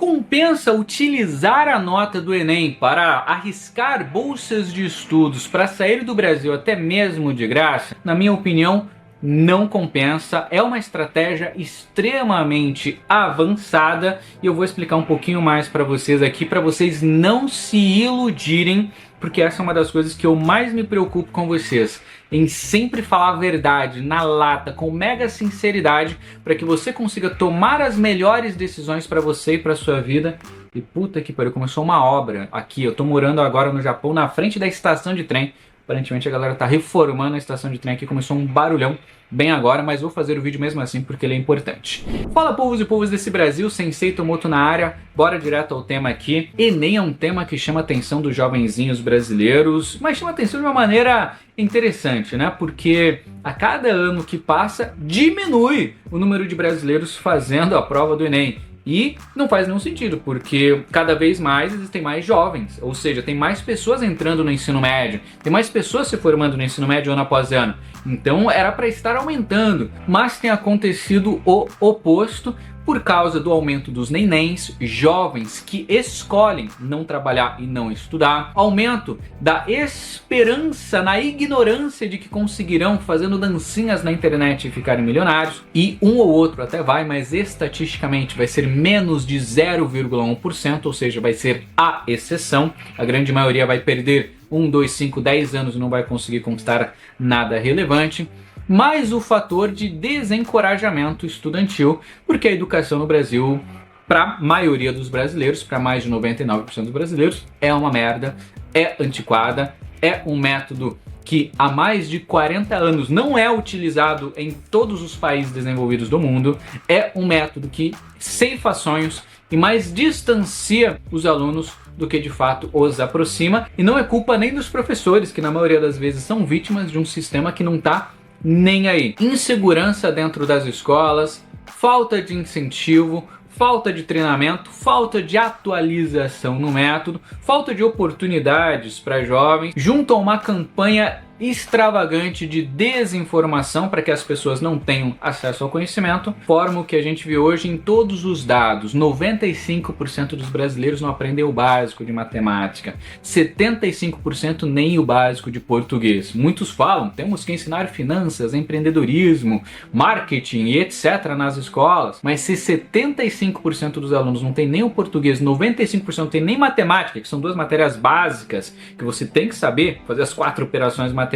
Compensa utilizar a nota do Enem para arriscar bolsas de estudos para sair do Brasil até mesmo de graça? Na minha opinião, não compensa. É uma estratégia extremamente avançada e eu vou explicar um pouquinho mais para vocês aqui, para vocês não se iludirem, porque essa é uma das coisas que eu mais me preocupo com vocês, em sempre falar a verdade, na lata, com mega sinceridade, para que você consiga tomar as melhores decisões para você e para sua vida. E puta que pariu, começou uma obra aqui. Eu tô morando agora no Japão, na frente da estação de trem. Aparentemente a galera tá reformando a estação de trem aqui, começou um barulhão bem agora, mas vou fazer o vídeo mesmo assim porque ele é importante. Fala povos e povos desse Brasil, Sensei Tomoto na área, bora direto ao tema aqui. Enem é um tema que chama a atenção dos jovenzinhos brasileiros, mas chama a atenção de uma maneira interessante, né? Porque a cada ano que passa, diminui o número de brasileiros fazendo a prova do Enem. E não faz nenhum sentido, porque cada vez mais existem mais jovens, ou seja, tem mais pessoas entrando no ensino médio, tem mais pessoas se formando no ensino médio ano após ano. Então era para estar aumentando, mas tem acontecido o oposto por causa do aumento dos nenéns, jovens que escolhem não trabalhar e não estudar, aumento da esperança na ignorância de que conseguirão fazendo dancinhas na internet e ficarem milionários, e um ou outro até vai, mas estatisticamente vai ser menos de 0,1%, ou seja, vai ser a exceção. A grande maioria vai perder 1, 2, 5, 10 anos e não vai conseguir conquistar nada relevante. Mais o fator de desencorajamento estudantil, porque a educação no Brasil, para a maioria dos brasileiros, para mais de 99% dos brasileiros, é uma merda, é antiquada, é um método que há mais de 40 anos não é utilizado em todos os países desenvolvidos do mundo, é um método que ceifa sonhos e mais distancia os alunos do que de fato os aproxima, e não é culpa nem dos professores, que na maioria das vezes são vítimas de um sistema que não está nem aí. Insegurança dentro das escolas, falta de incentivo, falta de treinamento, falta de atualização no método, falta de oportunidades para jovens, junto a uma campanha extravagante de desinformação para que as pessoas não tenham acesso ao conhecimento, forma o que a gente vê hoje em todos os dados. 95% dos brasileiros não aprendem o básico de matemática, 75% nem o básico de português. Muitos falam, temos que ensinar finanças, empreendedorismo, marketing e etc. nas escolas, mas se 75% dos alunos não tem nem o português, 95% não tem nem matemática, que são duas matérias básicas que você tem que saber, fazer as 4 operações matemáticas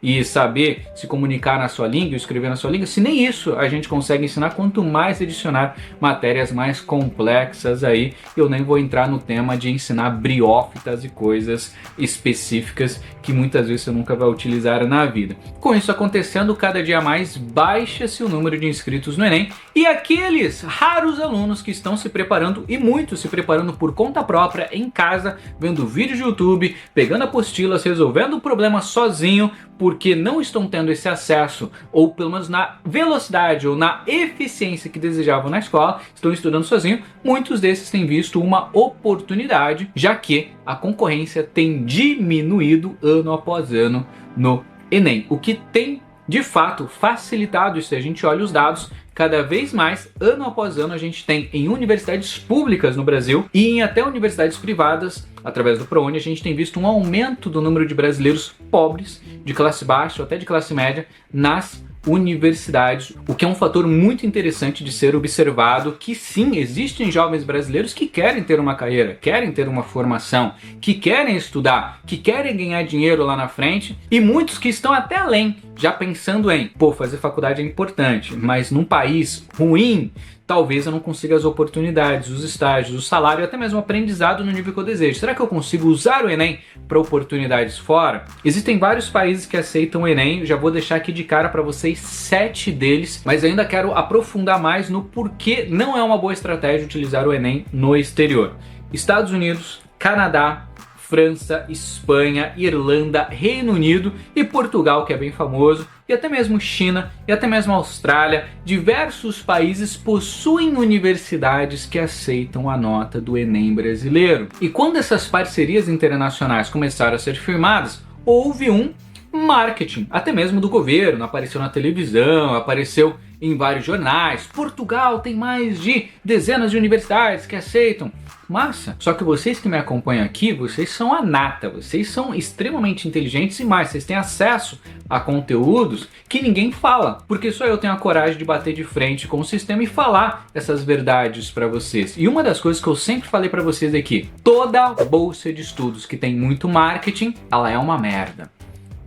e saber se comunicar na sua língua, escrever na sua língua, se nem isso a gente consegue ensinar, quanto mais adicionar matérias mais complexas aí. Eu nem vou entrar no tema de ensinar briófitas e coisas específicas que muitas vezes você nunca vai utilizar na vida. Com isso acontecendo, cada dia mais baixa-se o número de inscritos no Enem, e aqueles raros alunos que estão se preparando, e muitos se preparando por conta própria, em casa, vendo vídeos de YouTube, pegando apostilas, resolvendo problemas sozinho, porque não estão tendo esse acesso, ou pelo menos na velocidade ou na eficiência que desejavam na escola, estão estudando sozinho. Muitos desses têm visto uma oportunidade, já que a concorrência tem diminuído ano após ano no Enem, o que tem de fato facilitado isso. Se a gente olha os dados, cada vez mais, ano após ano, a gente tem em universidades públicas no Brasil e em até universidades privadas, através do ProUni, a gente tem visto um aumento do número de brasileiros pobres, de classe baixa ou até de classe média, nas universidades, o que é um fator muito interessante de ser observado, que sim, existem jovens brasileiros que querem ter uma carreira, querem ter uma formação, que querem estudar, que querem ganhar dinheiro lá na frente, e muitos que estão até além, já pensando em, pô, fazer faculdade é importante, mas num país ruim, talvez eu não consiga as oportunidades, os estágios, o salário e até mesmo o aprendizado no nível que eu desejo. Será que eu consigo usar o Enem para oportunidades fora? Existem vários países que aceitam o Enem, já vou deixar aqui de cara para vocês 7 deles, mas ainda quero aprofundar mais no porquê não é uma boa estratégia utilizar o Enem no exterior. Estados Unidos, Canadá, França, Espanha, Irlanda, Reino Unido e Portugal, que é bem famoso, e até mesmo China, e até mesmo Austrália. Diversos países possuem universidades que aceitam a nota do Enem brasileiro. E quando essas parcerias internacionais começaram a ser firmadas, houve um marketing, até mesmo do governo, apareceu na televisão, apareceu em vários jornais. Portugal tem mais de dezenas de universidades que aceitam. Massa! Só que vocês que me acompanham aqui, vocês são a nata, vocês são extremamente inteligentes e mais, vocês têm acesso a conteúdos que ninguém fala, porque só eu tenho a coragem de bater de frente com o sistema e falar essas verdades para vocês. E uma das coisas que eu sempre falei para vocês aqui, toda bolsa de estudos que tem muito marketing, ela é uma merda.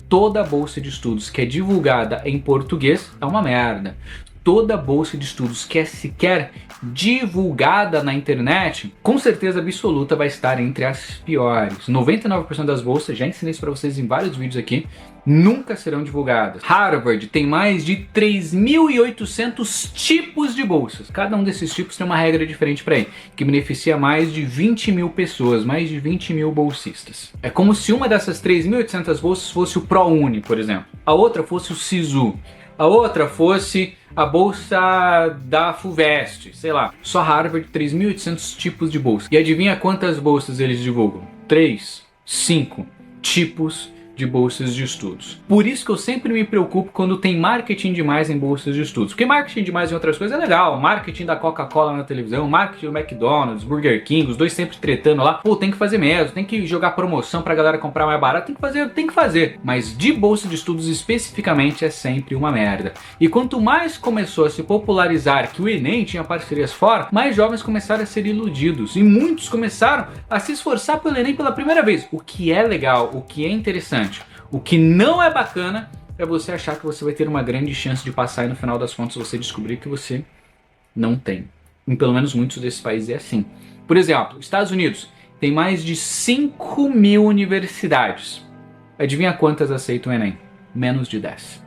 Toda bolsa de estudos que é divulgada em português é uma merda. Toda bolsa de estudos que é sequer divulgada na internet, com certeza absoluta vai estar entre as piores. 99% das bolsas, já ensinei isso para vocês em vários vídeos aqui, nunca serão divulgadas. Harvard tem mais de 3.800 tipos de bolsas. Cada um desses tipos tem uma regra diferente para ele, que beneficia mais de 20 mil pessoas, mais de 20 mil bolsistas. É como se uma dessas 3.800 bolsas fosse o ProUni, por exemplo. A outra fosse o SISU. A outra fosse a bolsa da FUVEST, sei lá. Só Harvard, 3.800 tipos de bolsa. E adivinha quantas bolsas eles divulgam? 3, 5 tipos de bolsas de estudos. Por isso que eu sempre me preocupo quando tem marketing demais em bolsas de estudos. Porque marketing demais em outras coisas é legal. Marketing da Coca-Cola na televisão, marketing do McDonald's, Burger King, os dois sempre tretando lá. Pô, tem que fazer mesmo, tem que jogar promoção pra galera comprar mais barato, tem que fazer. Mas de bolsa de estudos especificamente é sempre uma merda. E quanto mais começou a se popularizar que o Enem tinha parcerias fora, mais jovens começaram a ser iludidos. E muitos começaram a se esforçar pelo Enem pela primeira vez. O que é legal, o que é interessante. O que não é bacana é você achar que você vai ter uma grande chance de passar e no final das contas você descobrir que você não tem. Em pelo menos muitos desses países é assim. Por exemplo, Estados Unidos tem mais de 5 mil universidades. Adivinha quantas aceitam o Enem? Menos de 10.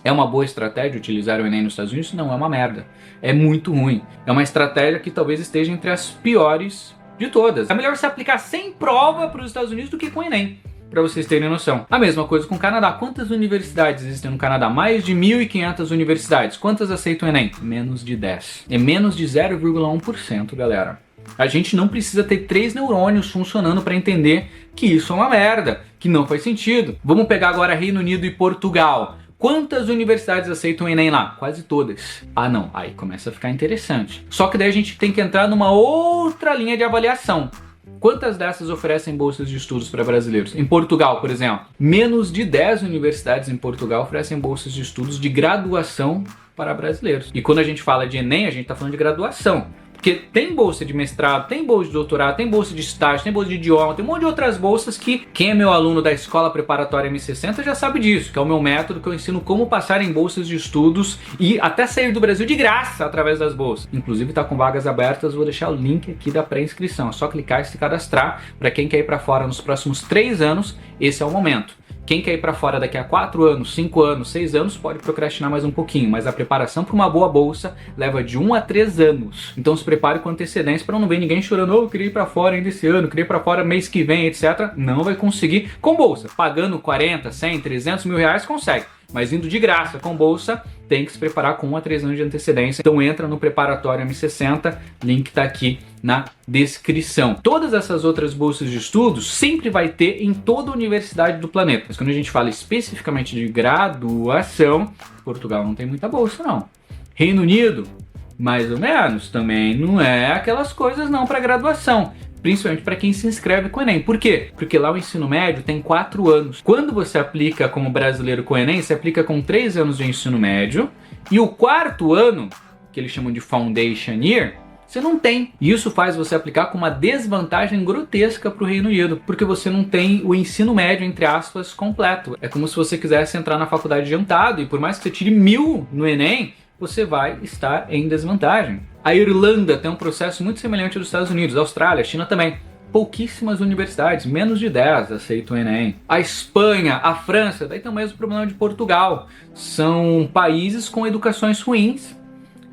É uma boa estratégia utilizar o Enem nos Estados Unidos? Não, é uma merda. É muito ruim. É uma estratégia que talvez esteja entre as piores de todas. É melhor você aplicar sem prova para os Estados Unidos do que com o Enem. Para vocês terem noção. A mesma coisa com o Canadá. Quantas universidades existem no Canadá? Mais de 1.500 universidades. Quantas aceitam o Enem? Menos de 10. É menos de 0,1%, galera. A gente não precisa ter 3 neurônios funcionando para entender que isso é uma merda, que não faz sentido. Vamos pegar agora Reino Unido e Portugal. Quantas universidades aceitam o Enem lá? Quase todas. Ah não, aí começa a ficar interessante. Só que daí a gente tem que entrar numa outra linha de avaliação. Quantas dessas oferecem bolsas de estudos para brasileiros? Em Portugal, por exemplo, menos de 10 universidades em Portugal oferecem bolsas de estudos de graduação para brasileiros. E quando a gente fala de Enem, a gente está falando de graduação. Porque tem bolsa de mestrado, tem bolsa de doutorado, tem bolsa de estágio, tem bolsa de idioma, tem um monte de outras bolsas que quem é meu aluno da Escola Preparatória M60 já sabe disso, que é o meu método que eu ensino como passar em bolsas de estudos e até sair do Brasil de graça através das bolsas. Inclusive está com vagas abertas, vou deixar o link aqui da pré-inscrição. É só clicar e se cadastrar. Para quem quer ir para fora nos próximos 3 anos, esse é o momento. Quem quer ir para fora daqui a 4 anos, 5 anos, 6 anos, pode procrastinar mais um pouquinho, mas a preparação para uma boa bolsa leva de 1 a 3 anos. Então se prepare com antecedência para não ver ninguém chorando, eu queria ir para fora ainda esse ano, queria ir para fora mês que vem, etc. Não vai conseguir com bolsa. Pagando 40, 100, 300 mil reais consegue. Mas indo de graça com bolsa, tem que se preparar com 1 a 3 anos de antecedência. Então entra no Preparatório M60, link está aqui na descrição. Todas essas outras bolsas de estudos sempre vai ter em toda a universidade do planeta. Mas quando a gente fala especificamente de graduação, Portugal não tem muita bolsa não. Reino Unido, mais ou menos, também não é aquelas coisas não para graduação. Principalmente para quem se inscreve com o Enem. Por quê? Porque lá o ensino médio tem 4 anos. Quando você aplica como brasileiro com o Enem, você aplica com 3 anos de ensino médio. E o 4º ano, que eles chamam de Foundation Year, você não tem. E isso faz você aplicar com uma desvantagem grotesca para o Reino Unido. Porque você não tem o ensino médio, entre aspas, completo. É como se você quisesse entrar na faculdade adiantado. E por mais que você tire 1000 no Enem, você vai estar em desvantagem. A Irlanda tem um processo muito semelhante aos Estados Unidos, a Austrália, a China também. Pouquíssimas universidades, menos de 10 aceitam o Enem. A Espanha, a França, daí tem o mesmo problema de Portugal. São países com educações ruins,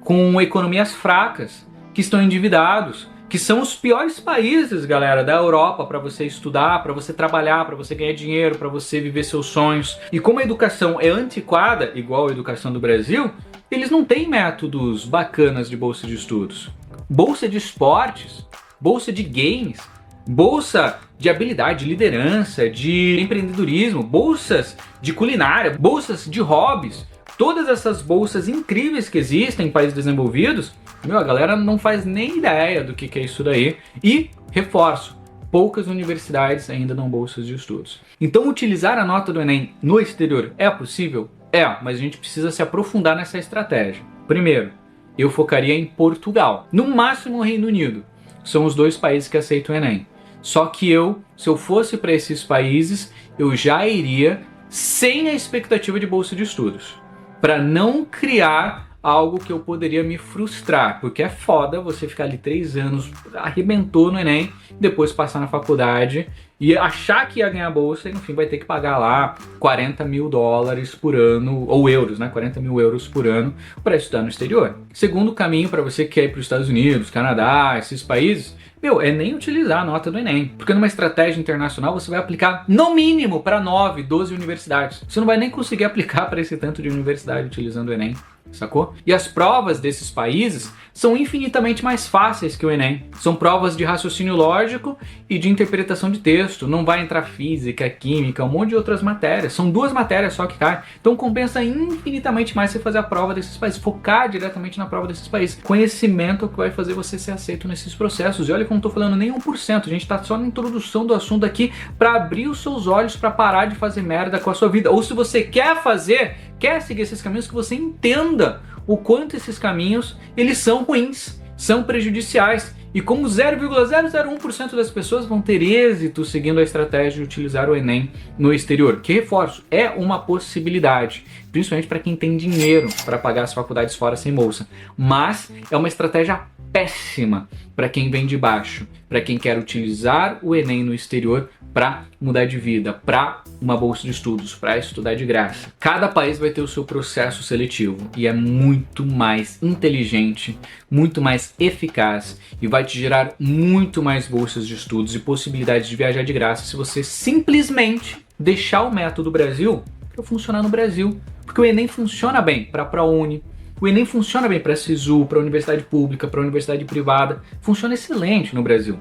com economias fracas, que estão endividados, que são os piores países, galera, da Europa para você estudar, para você trabalhar, para você ganhar dinheiro, para você viver seus sonhos. E como a educação é antiquada, igual a educação do Brasil, eles não têm métodos bacanas de bolsa de estudos. Bolsa de esportes, bolsa de games, bolsa de habilidade, de liderança, de empreendedorismo, bolsas de culinária, bolsas de hobbies. Todas essas bolsas incríveis que existem em países desenvolvidos, a galera não faz nem ideia do que é isso daí. E, reforço, poucas universidades ainda dão bolsas de estudos. Então, utilizar a nota do Enem no exterior é possível? É, mas a gente precisa se aprofundar nessa estratégia. Primeiro, eu focaria em Portugal, no máximo o Reino Unido. São os 2 países que aceitam o Enem. Só que se eu fosse para esses países, eu já iria sem a expectativa de bolsa de estudos, para não criar algo que eu poderia me frustrar, porque é foda você ficar ali 3 anos, arrebentou no Enem, depois passar na faculdade e achar que ia ganhar bolsa e no fim vai ter que pagar lá 40 mil dólares por ano, ou euros, né? 40 mil euros por ano para estudar no exterior. Segundo caminho para você que quer ir para os Estados Unidos, Canadá, esses países, é nem utilizar a nota do Enem. Porque numa estratégia internacional você vai aplicar no mínimo para 9, 12 universidades. Você não vai nem conseguir aplicar para esse tanto de universidade utilizando o Enem. Sacou? E as provas desses países são infinitamente mais fáceis que o Enem. São provas de raciocínio lógico e de interpretação de texto. Não vai entrar física, química, um monte de outras matérias. São 2 matérias só que caem. Então compensa infinitamente mais você fazer a prova desses países. Focar diretamente na prova desses países. Conhecimento que vai fazer você ser aceito nesses processos. E olha que eu não tô falando nem 1%. A gente tá só na introdução do assunto aqui para abrir os seus olhos para parar de fazer merda com a sua vida. Ou se você quer seguir esses caminhos, que você entenda o quanto esses caminhos eles são ruins, são prejudiciais e como 0,001% das pessoas vão ter êxito seguindo a estratégia de utilizar o Enem no exterior. Que, reforço, é uma possibilidade, principalmente para quem tem dinheiro para pagar as faculdades fora sem bolsa, mas é uma estratégia péssima para quem vem de baixo, para quem quer utilizar o Enem no exterior para mudar de vida, para uma bolsa de estudos, para estudar de graça. Cada país vai ter o seu processo seletivo e é muito mais inteligente, muito mais eficaz e vai te gerar muito mais bolsas de estudos e possibilidades de viajar de graça se você simplesmente deixar o método Brasil para funcionar no Brasil. Porque o Enem funciona bem para a ProUni, o Enem funciona bem para a SISU, para a universidade pública, para a universidade privada, funciona excelente no Brasil.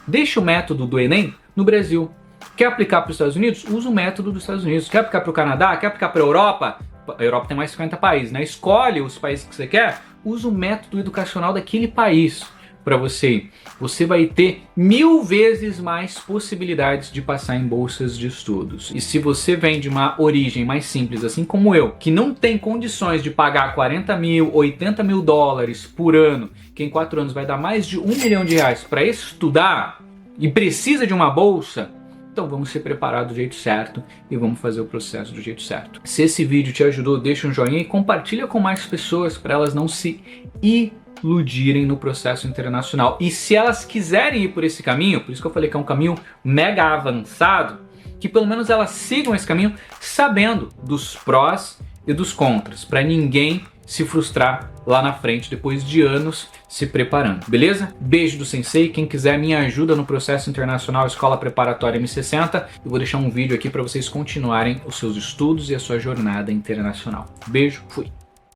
Deixa o método do Enem no Brasil. Quer aplicar para os Estados Unidos? Usa o método dos Estados Unidos. Quer aplicar para o Canadá? Quer aplicar para a Europa? A Europa tem mais de 50 países, né? Escolhe os países que você quer, usa o método educacional daquele país para você ir. Você vai ter 1000 vezes mais possibilidades de passar em bolsas de estudos. E se você vem de uma origem mais simples, assim como eu, que não tem condições de pagar 40 mil, 80 mil dólares por ano, que em 4 anos vai dar mais de 1 milhão de reais para estudar e precisa de uma bolsa, então vamos se preparar do jeito certo e vamos fazer o processo do jeito certo. Se esse vídeo te ajudou, deixa um joinha e compartilha com mais pessoas para elas não se iludirem no processo internacional. E se elas quiserem ir por esse caminho, por isso que eu falei que é um caminho mega avançado, que pelo menos elas sigam esse caminho sabendo dos prós e dos contras, para ninguém se frustrar lá na frente depois de anos se preparando, beleza? Beijo do Sensei. Quem quiser minha ajuda no processo internacional Escola Preparatória M60, eu vou deixar um vídeo aqui para vocês continuarem os seus estudos e a sua jornada internacional. Beijo, fui!